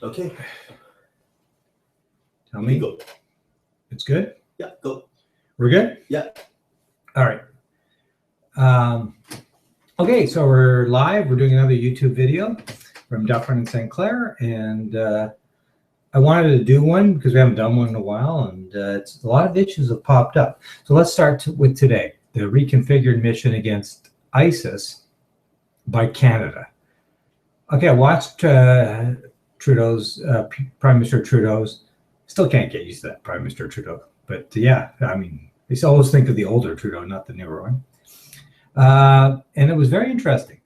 Okay. Tell me. Go. It's good? Yeah, go. We're good? Yeah. All right. Okay, so we're live. We're doing another YouTube video from Dufferin and St. Clair. And I wanted to do one because we haven't done one in a while. And it's a lot of issues have popped up. So let's start with today. The reconfigured mission against ISIS by Canada. Okay, I watched Trudeau's, Prime Minister Trudeau's. Still can't get used to that, Prime Minister Trudeau. But yeah, I mean, I always think of the older Trudeau, not the newer one. And it was very interesting.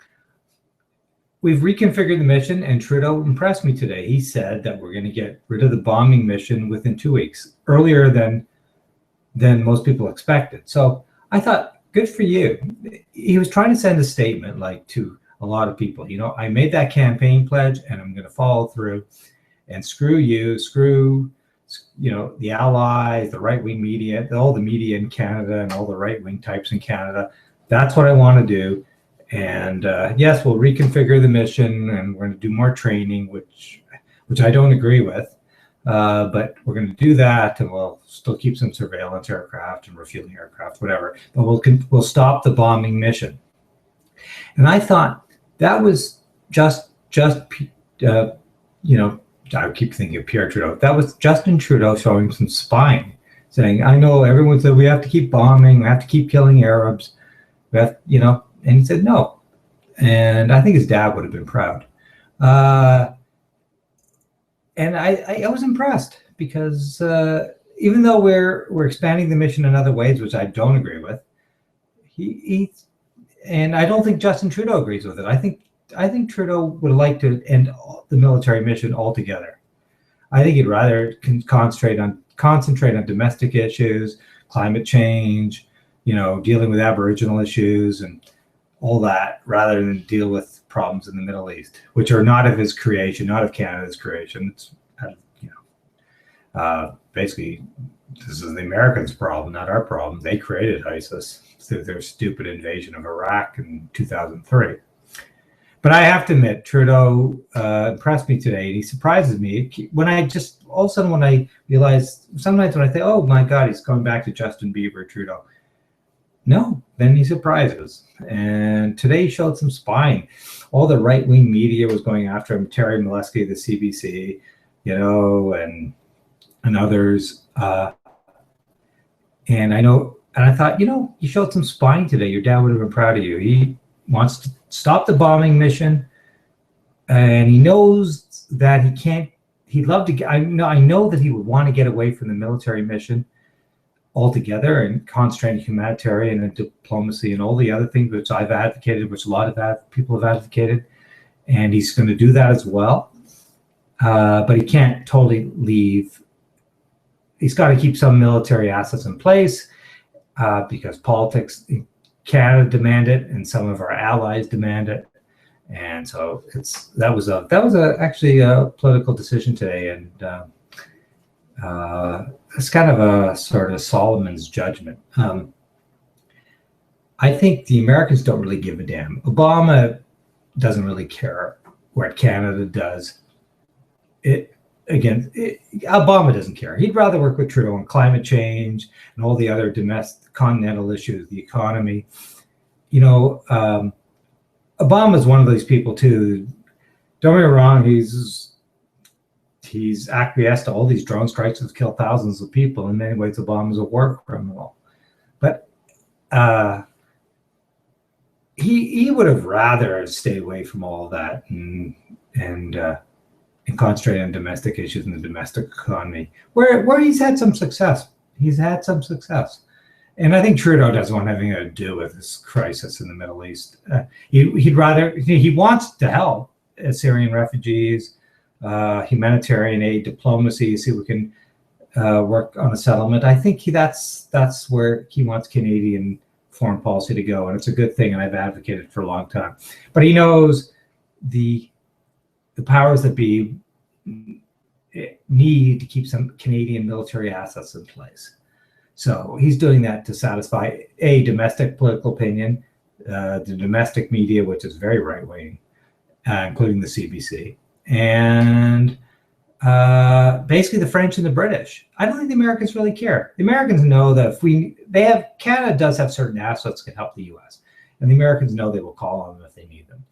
We've reconfigured the mission, and Trudeau impressed me today. He said that we're going to get rid of the bombing mission within 2 weeks, earlier than most people expected. So I thought, good for you. He was trying to send a statement like to a lot of people, you know, I made that campaign pledge and I'm going to follow through, and screw you, screw, you know, the allies, the right-wing media, all the media in Canada and all the right-wing types in Canada. That's what I want to do. And yes, we'll reconfigure the mission and we're going to do more training, which I don't agree with. But we're going to do that, and we'll still keep some surveillance aircraft and refueling aircraft, whatever. But we'll stop the bombing mission. And I thought that was just you know, I keep thinking of Pierre Trudeau. That was Justin Trudeau showing some spine, saying, "I know everyone said we have to keep bombing, we have to keep killing Arabs, we have, you know." And he said no. And I think his dad would have been proud. And I was impressed because even though we're expanding the mission in other ways, which I don't agree with, and I don't think Justin Trudeau agrees with it. I think Trudeau would like to end the military mission altogether. I think he'd rather concentrate on domestic issues, climate change, you know, dealing with Aboriginal issues and all that, rather than deal with problems in the Middle East, which are not of his creation, not of Canada's creation. It's, you know, basically, this is the Americans' problem, not our problem. They created ISIS through their stupid invasion of Iraq in 2003. But I have to admit, Trudeau impressed me today, and he surprises me. When I just, all of a sudden, when I realize, sometimes when I think, oh my God, he's going back to Justin Bieber, Trudeau. No, then he surprises. And today he showed some spine. All the right-wing media was going after him, Terry Molesky, the CBC, you know, and others. And I know, and I thought, you know, you showed some spine today. Your dad would have been proud of you. He wants to stop the bombing mission, and he knows that he can't. He'd love to get. I know that he would want to get away from the military mission altogether and concentrate on humanitarian and diplomacy and all the other things which I've advocated, which a lot of people have advocated, and he's going to do that as well. But he can't totally leave. He's got to keep some military assets in place because politics in Canada demand it, and some of our allies demand it. And so that was actually a political decision today, and it's kind of a sort of Solomon's judgment. I think the Americans don't really give a damn. Obama doesn't really care what Canada does. Obama doesn't care. He'd rather work with Trudeau on climate change and all the other domestic continental issues, the economy. You know, Obama's one of those people too. Don't get me wrong, he's acquiesced to all these drone strikes that have killed thousands of people. In many ways, Obama's a war criminal. But he would have rather stay away from all of that and concentrate on domestic issues in the domestic economy, where he's had some success. He's had some success. And I think Trudeau doesn't want anything to do with this crisis in the Middle East. He wants to help Syrian refugees, humanitarian aid, diplomacy, see if we can work on a settlement. I think that's where he wants Canadian foreign policy to go, and it's a good thing, and I've advocated for a long time. But he knows the powers that be need to keep some Canadian military assets in place. So he's doing that to satisfy a domestic political opinion, the domestic media, which is very right-wing, including the CBC, and basically the French and the British. I don't think the Americans really care. The Americans know that if Canada does have certain assets that can help the U.S., and the Americans know they will call on them if they need them.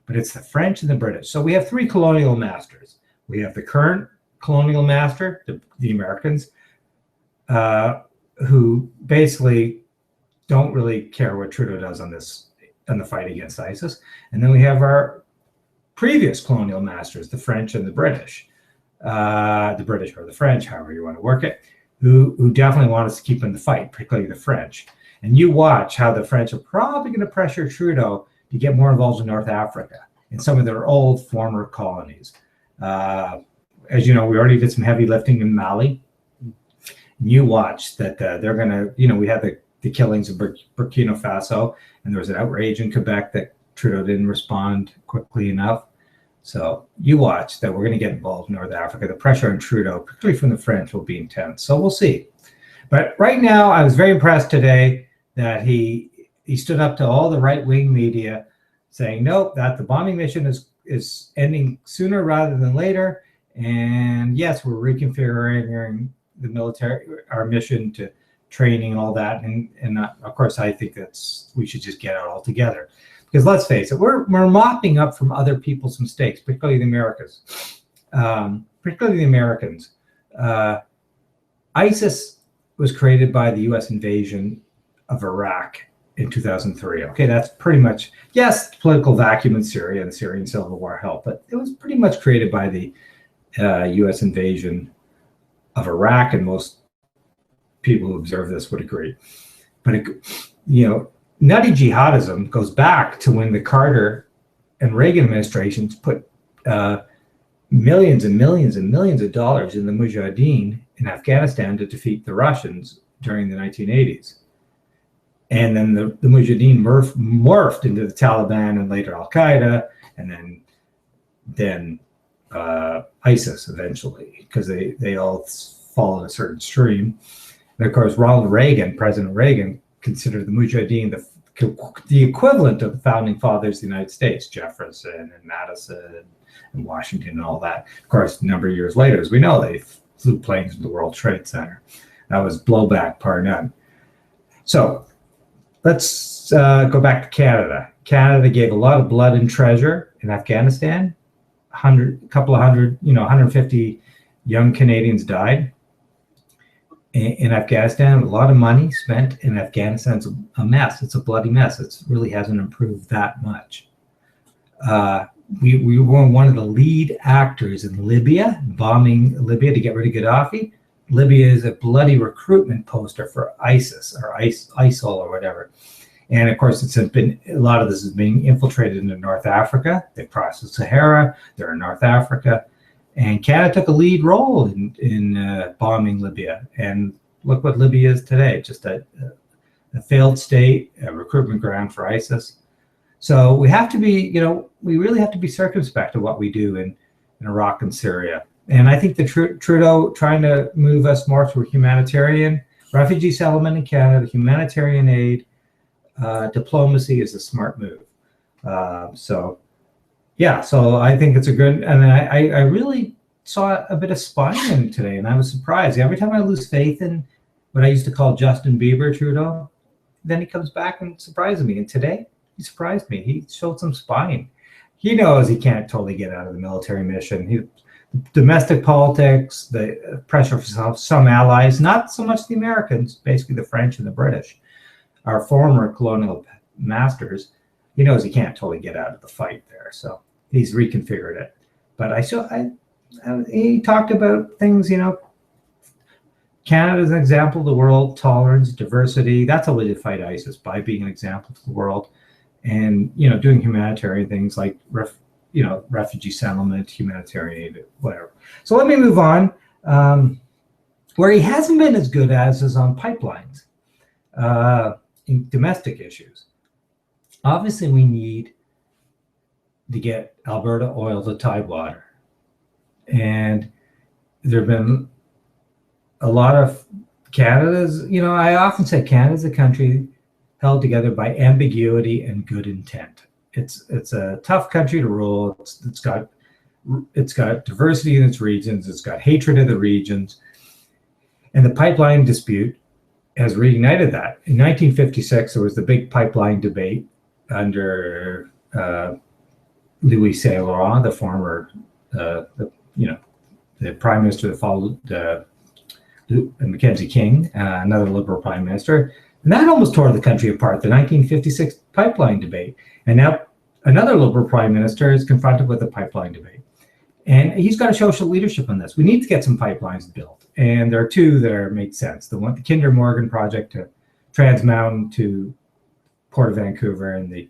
But it's the French and the British. So we have three colonial masters. We have the current colonial master, the Americans, who basically don't really care what Trudeau does on the fight against ISIS. And then we have our previous colonial masters, the French and the British. The British or the French, however you want to work it, who definitely want us to keep in the fight, particularly the French. And you watch how the French are probably going to pressure Trudeau to get more involved in North Africa and some of their old former colonies. As you know, we already did some heavy lifting in Mali. You watch that they're going to, we had the killings of Burkina Faso, and there was an outrage in Quebec that Trudeau didn't respond quickly enough. So you watch that we're going to get involved in North Africa. The pressure on Trudeau, particularly from the French, will be intense. So we'll see. But right now, I was very impressed today that he stood up to all the right-wing media saying, nope, that the bombing mission is ending sooner rather than later. And yes, we're reconfiguring the military, our mission to training and all that. And of course, I think we should just get out altogether. Because let's face it, we're mopping up from other people's mistakes, particularly the Americans. ISIS was created by the U.S. invasion of Iraq in 2003. Okay, that's pretty much, yes, political vacuum in Syria and the Syrian civil war helped, but it was pretty much created by the U.S. invasion of Iraq, and most people who observe this would agree. But nutty jihadism goes back to when the Carter and Reagan administrations put millions and millions and millions of dollars in the Mujahideen in Afghanistan to defeat the Russians during the 1980s. And then the Mujahideen morphed into the Taliban and later Al-Qaeda, and then ISIS eventually, because they all followed a certain stream. And of course, President Reagan, considered the Mujahideen the equivalent of the founding fathers of the United States, Jefferson and Madison and Washington and all that. Of course, a number of years later, as we know, they flew planes into the World Trade Center. That was blowback par none. So let's go back to Canada. Canada gave a lot of blood and treasure in Afghanistan. 150 young Canadians died in Afghanistan. A lot of money spent in Afghanistan. It's a mess. It's a bloody mess. It really hasn't improved that much. We were one of the lead actors in Libya, bombing Libya to get rid of Gaddafi. Libya is a bloody recruitment poster for ISIS or ISIL or whatever. And of course, a lot of this is being infiltrated into North Africa. They crossed the Sahara. They're in North Africa. And Canada took a lead role in bombing Libya. And look what Libya is today, just a failed state, a recruitment ground for ISIS. So we have to be, we really have to be circumspect of what we do in Iraq and Syria. And I think the Trudeau trying to move us more to a humanitarian refugee settlement in Canada, humanitarian aid, diplomacy is a smart move. So I think it's a good, and I really saw a bit of spine in today, and I was surprised. Every time I lose faith in what I used to call Justin Bieber Trudeau, then he comes back and surprises me. And today, he surprised me. He showed some spine. He knows he can't totally get out of the military mission. Domestic politics, the pressure for some allies, not so much the Americans, basically the French and the British, our former colonial masters. He knows he can't totally get out of the fight there, so he's reconfigured it. But he talked about things, Canada is an example of the world, tolerance, diversity. That's a way to fight ISIS, by being an example to the world, and doing humanitarian things like refugee settlement, humanitarian aid, whatever. So let me move on. Where he hasn't been as good as is on pipelines, in domestic issues. Obviously, we need to get Alberta oil to Tidewater. And there have been a lot of Canada's, I often say Canada's a country held together by ambiguity and good intent. It's a tough country to rule. It's got it's got diversity in its regions, it's got hatred of the regions, and the pipeline dispute has reignited that. In 1956, there was the big pipeline debate under Louis Saint Laurent, the former, the prime minister that followed Mackenzie King, another Liberal prime minister, and that almost tore the country apart. The 1956 pipeline debate, and now another Liberal prime minister is confronted with the pipeline debate, and he's got to show leadership on this. We need to get some pipelines built, and there are two that make sense. The Kinder Morgan project to Trans Mountain to Port of Vancouver, and the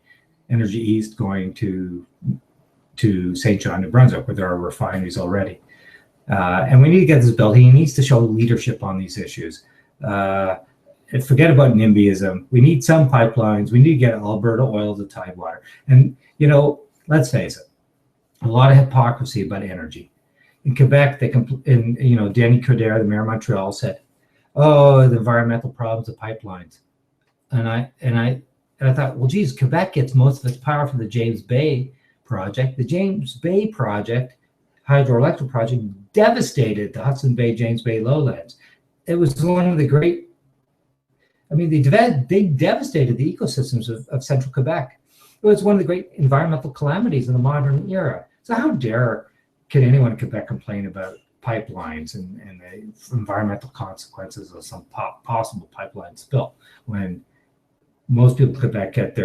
Energy East going to St. John, New Brunswick, where there are refineries already. And we need to get this built. He needs to show leadership on these issues. Forget about NIMBYism. We need some pipelines. We need to get Alberta oil to Tidewater. And, let's face it, a lot of hypocrisy about energy. In Quebec, Danny Coderre, the mayor of Montreal, said, "Oh, the environmental problems of pipelines." And I thought, well, geez, Quebec gets most of its power from the James Bay project. The James Bay project, hydroelectric project, devastated the Hudson Bay, James Bay lowlands. It was one of the great, they devastated the ecosystems of central Quebec. It was one of the great environmental calamities in the modern era. So how can anyone in Quebec complain about pipelines and the environmental consequences of some possible pipeline spill when most people in Quebec get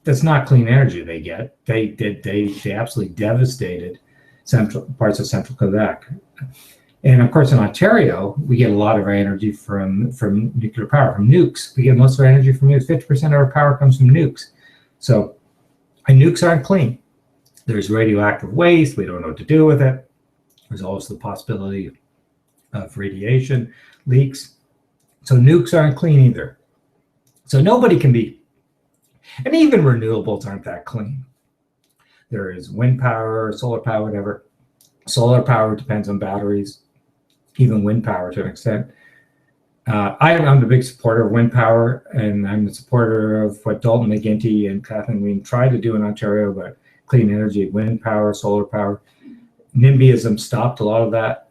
that's not clean energy they get. They absolutely devastated parts of central Quebec. And of course, in Ontario, we get a lot of our energy from nuclear power, from nukes. We get most of our energy from nukes. 50% of our power comes from nukes. So, and nukes aren't clean. There's radioactive waste. We don't know what to do with it. There's also the possibility of radiation leaks. So nukes aren't clean either. So nobody can be, and even renewables aren't that clean. There is wind power, solar power, whatever. Solar power depends on batteries, even wind power to an extent. I'm a big supporter of wind power, and I'm a supporter of what Dalton McGuinty and Kathleen Ween tried to do in Ontario about clean energy, wind power, solar power. NIMBYism stopped a lot of that,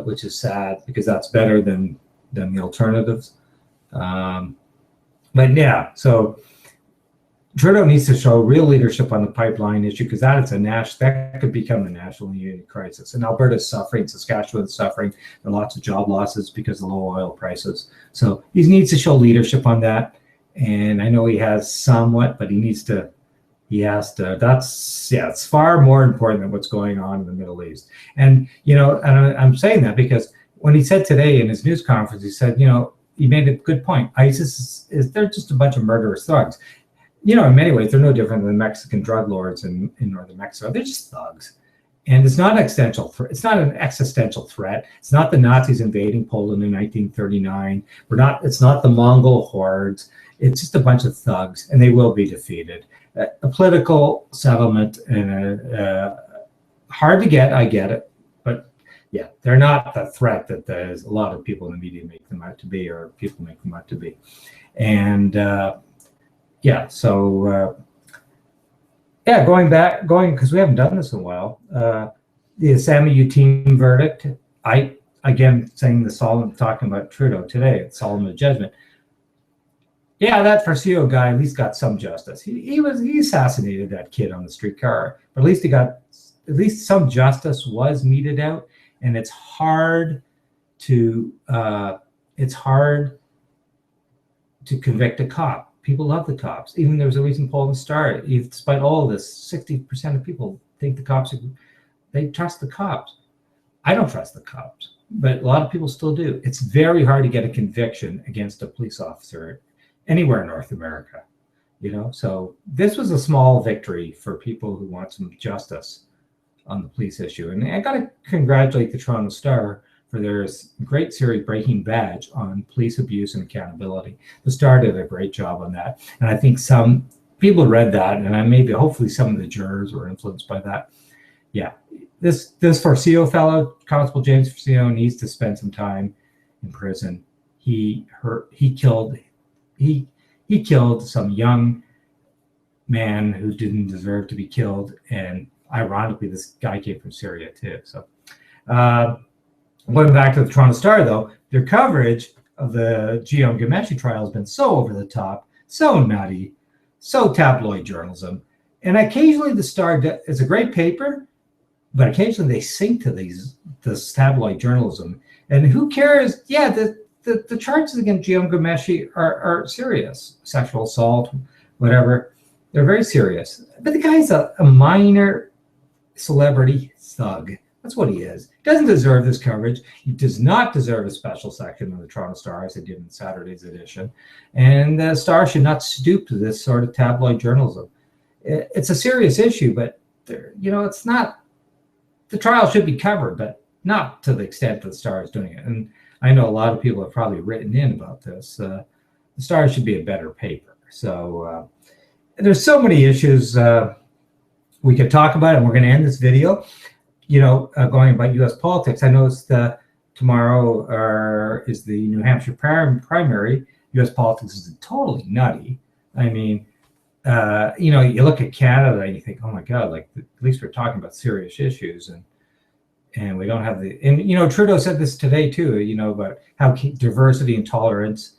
which is sad because that's better than the alternatives. But yeah, so Trudeau needs to show real leadership on the pipeline issue because that could become a national unity crisis. And Alberta's suffering, Saskatchewan's suffering. There are lots of job losses because of low oil prices. So he needs to show leadership on that. And I know he has somewhat, but it's far more important than what's going on in the Middle East. And, I'm saying that because when he said today in his news conference, he said, he made a good point. ISIS they're just a bunch of murderous thugs. In many ways, they're no different than the Mexican drug lords in northern Mexico. They're just thugs. And it's not an existential threat. It's not an existential threat. It's not the Nazis invading Poland in 1939. It's not the Mongol hordes. It's just a bunch of thugs, and they will be defeated. A political settlement and hard to get, I get it. But yeah, they're not the threat that there's a lot of people in the media make them out to be, or people make them out to be. And because we haven't done this in a while, the Sammy Youtine verdict, talking about Trudeau today, it's solemn judgment. Yeah, that Farcio guy at least got some justice. He assassinated that kid on the streetcar, but at least some justice was meted out, and it's hard to convict a cop. People love the cops. Even there was a recent poll in the Star. Despite all of this, 60% of people think they trust the cops. I don't trust the cops, but a lot of people still do. It's very hard to get a conviction against a police officer anywhere in North America. So this was a small victory for people who want some justice on the police issue. And I got to congratulate the Toronto Star for their great series Breaking Badge on police abuse and accountability. The Star did a great job on that. And I think some people read that, and hopefully some of the jurors were influenced by that. Yeah, this Farcio fellow, Constable James Farcio, needs to spend some time in prison. He killed some young man who didn't deserve to be killed, and ironically, this guy came from Syria too. So going back to the Toronto Star, though, their coverage of the Guillaume Ghomeshi trial has been so over the top, so nutty, so tabloid journalism. And occasionally the Star is a great paper, but occasionally they sink to this tabloid journalism. And who cares? Yeah, the charges against Guillaume Ghomeshi are serious. Sexual assault, whatever. They're very serious. But the guy's a minor celebrity thug. That's what he is. He doesn't deserve this coverage. He does not deserve a special section of the Toronto Star, as it did in Saturday's edition. And the Star should not stoop to this sort of tabloid journalism. It's a serious issue, but it's not. The trial should be covered, but not to the extent that the Star is doing it. And I know a lot of people have probably written in about this. The Star should be a better paper. So there's so many issues we could talk about, and we're going to end this video. Going about U.S. politics, I noticed tomorrow is the New Hampshire primary. U.S. politics is totally nutty. I mean, you look at Canada and you think, oh my God, like at least we're talking about serious issues, and we don't have Trudeau said this today too, about how diversity and tolerance,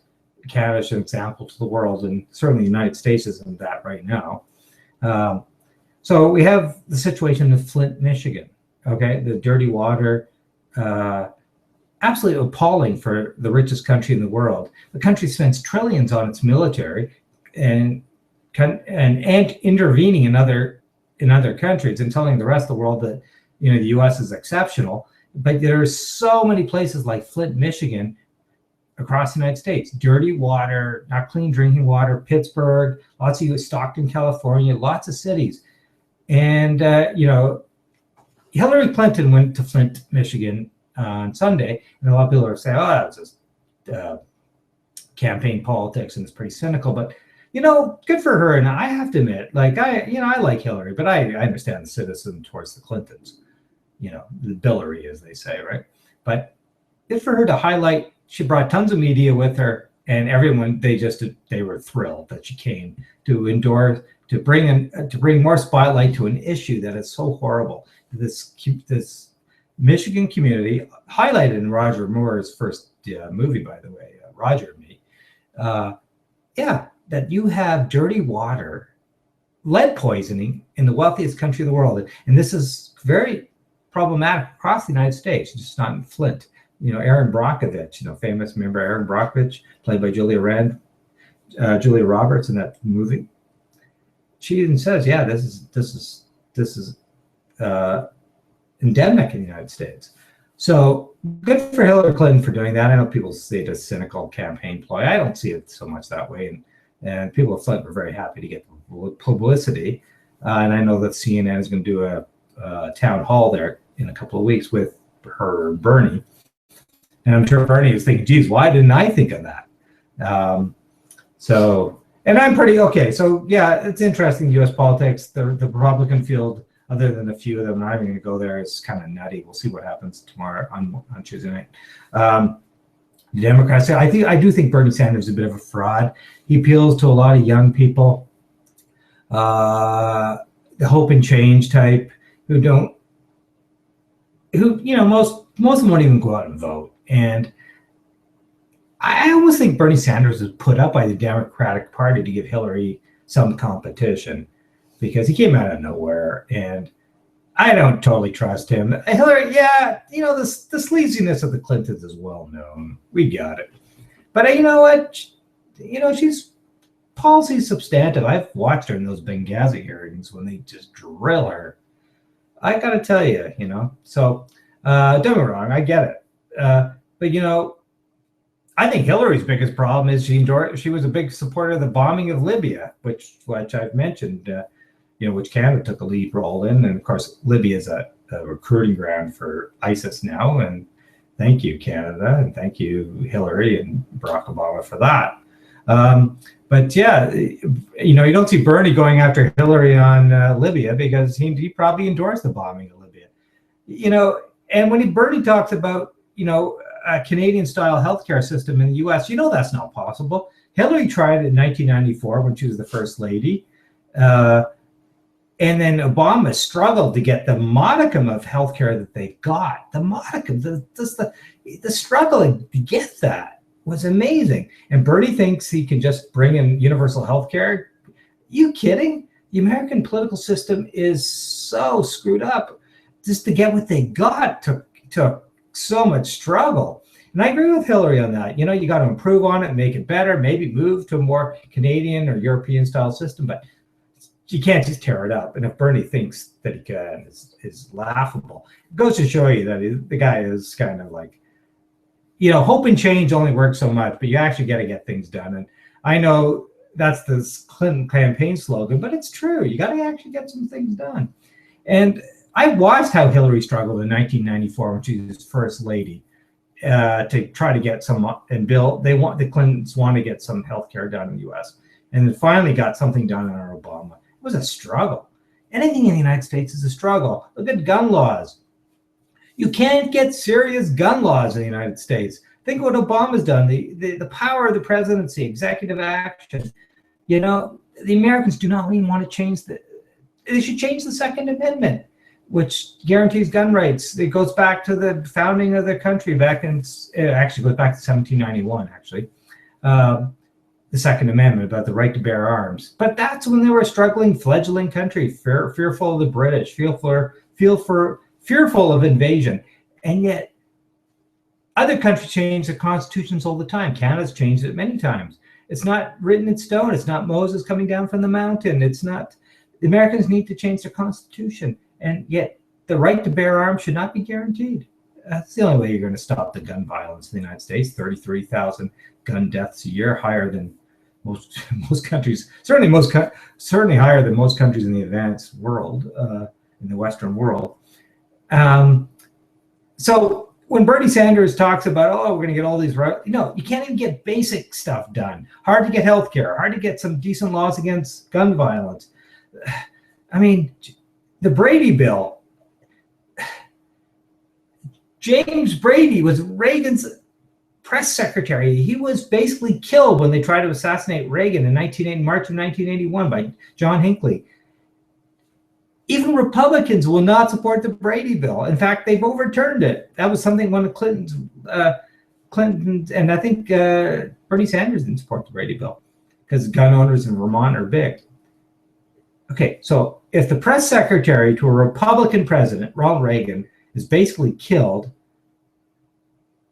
Canada's an example to the world, and certainly the United States isn't that right now. So we have the situation of Flint, Michigan. Okay, the dirty water, absolutely appalling for the richest country in the world. The country spends trillions on its military and intervening in other countries and telling the rest of the world that the U.S. is exceptional. But there are so many places like Flint, Michigan, across the United States, dirty water, not clean drinking water. Pittsburgh, lots of Stockton, California, lots of cities, and Hillary Clinton went to Flint, Michigan on Sunday, and a lot of people are saying, "Oh, that's just campaign politics, and it's pretty cynical." But good for her. And I have to admit, like I like Hillary, but I understand the cynicism towards the Clintons. The Billary, as they say, right? But good for her to highlight. She brought tons of media with her, and everyone they were thrilled that she came to endorse, to bring more spotlight to an issue that is so horrible. This Michigan community, highlighted in Roger Moore's first movie, by the way, Roger and Me. That you have dirty water, lead poisoning in the wealthiest country in the world, and this is very problematic across the United States, just not in Flint. Erin Brockovich, famous member Erin Brockovich, played by Julia Roberts in that movie. She even says, "Yeah, this is endemic in the United States." So good for Hillary Clinton for doing that. I know people see it as cynical campaign ploy. I don't see it so much that way. And people of Flint were very happy to get publicity. And I know that CNN is going to do a town hall there in a couple of weeks with her Bernie. And I'm sure Bernie is thinking, geez, why didn't I think of that? And I'm pretty okay. So yeah, it's interesting, U.S. politics. The Republican field, other than a few of them, I'm not even going to go there, is kind of nutty. We'll see what happens tomorrow on Tuesday night. The Democrats, I do think Bernie Sanders is a bit of a fraud. He appeals to a lot of young people, the hope and change type, who most of them won't even go out and vote. And I almost think Bernie Sanders was put up by the Democratic Party to give Hillary some competition, because he came out of nowhere, and I don't totally trust him. Hillary, the sleaziness of the Clintons is well known. We got it. But you know what? She's policy substantive. I've watched her in those Benghazi hearings when they just drill her. I got to tell you, So don't get me wrong, I get it. But I think Hillary's biggest problem is she was a big supporter of the bombing of Libya, which I've mentioned. Which Canada took a lead role in. And of course, Libya is a recruiting ground for ISIS now. And thank you, Canada, and thank you, Hillary and Barack Obama, for that. But yeah, you don't see Bernie going after Hillary on Libya, because he probably endorsed the bombing of Libya. And when Bernie talks about, a Canadian-style healthcare system in the U.S., that's not possible. Hillary tried it in 1994 when she was the first lady. And then Obama struggled to get the modicum of healthcare that they got. The modicum, the struggling to get that was amazing. And Bernie thinks he can just bring in universal healthcare. You kidding? The American political system is so screwed up. Just to get what they got took so much struggle. And I agree with Hillary on that. You know, you got to improve on it, make it better, maybe move to a more Canadian or European style system, but you can't just tear it up. And if Bernie thinks that he can, is laughable. It goes to show you that the guy is kind of like, you know, hope and change only works so much, but you actually got to get things done. And I know that's the Clinton campaign slogan, but it's true. You got to actually get some things done. And I watched how Hillary struggled in 1994 when she was first lady to try to get some, and the Clintons want to get some health care done in the U.S. And then finally got something done under Obama. It was a struggle. Anything in the United States is a struggle. Look at gun laws. You can't get serious gun laws in the United States. Think what Obama's done, the power of the presidency, executive action. You know, the Americans do not even want to change they should change the Second Amendment, which guarantees gun rights. It goes back to the founding of the country it actually goes back to 1791, actually. The Second Amendment about the right to bear arms. But that's when they were a struggling, fledgling country, fearful of the British, fearful of invasion. And yet other countries change their constitutions all the time. Canada's changed it many times. It's not written in stone. It's not Moses coming down from the mountain. It's not. The Americans need to change their constitution. And yet the right to bear arms should not be guaranteed. That's the only way you're going to stop the gun violence in the United States. 33,000 gun deaths a year, higher than most countries, certainly higher than most countries in the advanced world, in the Western world. So when Bernie Sanders talks about, oh, we're going to get all these right, you can't even get basic stuff done. Hard to get health care, hard to get some decent laws against gun violence. I mean, the Brady bill, James Brady was Reagan's press secretary. He was basically killed when they tried to assassinate Reagan in March of 1981 by John Hinckley. Even Republicans will not support the Brady bill. In fact, they've overturned it. That was something one of Clinton's, and I think Bernie Sanders didn't support the Brady bill because gun owners in Vermont are big. Okay, so if the press secretary to a Republican president, Ronald Reagan, is basically killed,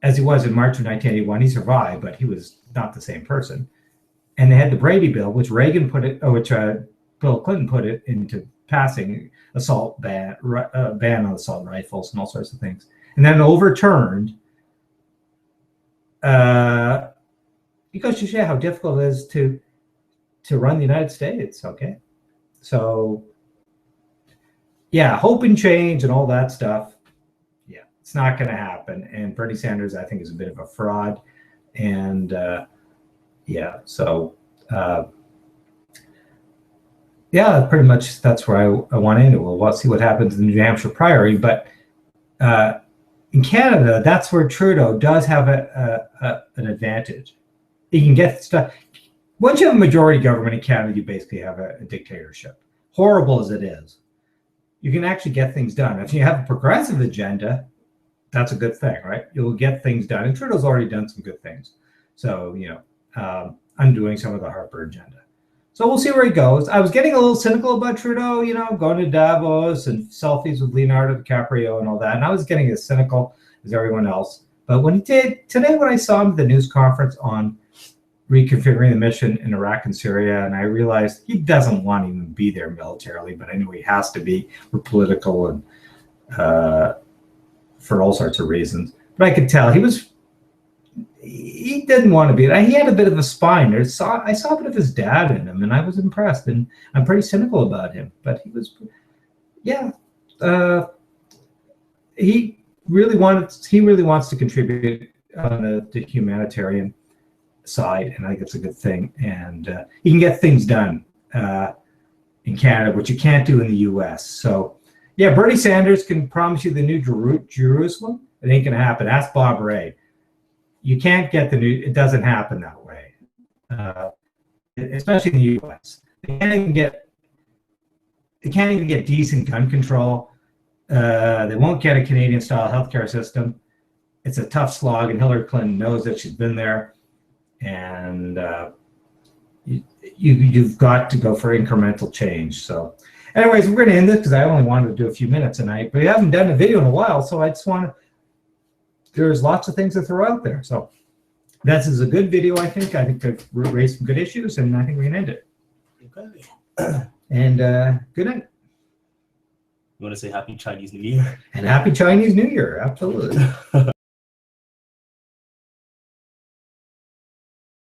as he was in March of 1981, he survived, but he was not the same person. And they had the Brady bill, which Bill Clinton put it into passing, assault ban on assault rifles and all sorts of things, and then overturned. It goes to show how difficult it is to run the United States. Okay, so yeah, hope and change and all that stuff. It's not going to happen. And Bernie Sanders, I think, is a bit of a fraud. And pretty much that's where I want to end it. We'll see what happens in the New Hampshire primary. But in Canada, that's where Trudeau does have an advantage. He can get stuff. Once you have a majority government in Canada, you basically have a dictatorship. Horrible as it is, you can actually get things done. If you have a progressive agenda, that's a good thing, right? You'll get things done. And Trudeau's already done some good things. So, undoing some of the Harper agenda. So we'll see where he goes. I was getting a little cynical about Trudeau, going to Davos and selfies with Leonardo DiCaprio and all that. And I was getting as cynical as everyone else. But when he did, today when I saw him at the news conference on reconfiguring the mission in Iraq and Syria, and I realized he doesn't want to even be there militarily, but I knew he has to be for political and for all sorts of reasons. But I could tell he didn't want to be there. He had a bit of a spine. I saw a bit of his dad in him, and I was impressed. And I'm pretty cynical about him. But he was, he really wants to contribute on the humanitarian side, and I think it's a good thing. And he can get things done in Canada, which you can't do in the U.S. So. Yeah, Bernie Sanders can promise you the new Jerusalem. It ain't going to happen. Ask Bob Ray. You can't get it doesn't happen that way, especially in the U.S. They can't even get they can't even get decent gun control. They won't get a Canadian-style healthcare system. It's a tough slog, and Hillary Clinton knows that. She's been there, and you've got to go for incremental change. So, anyways, we're going to end this because I only wanted to do a few minutes tonight, but we haven't done a video in a while, so I just want to. There's lots of things to throw out there. So, this is a good video. I think I've raised some good issues, and I think we can end it. Okay. And good night. You want to say Happy Chinese New Year? And Happy Chinese New Year. Absolutely.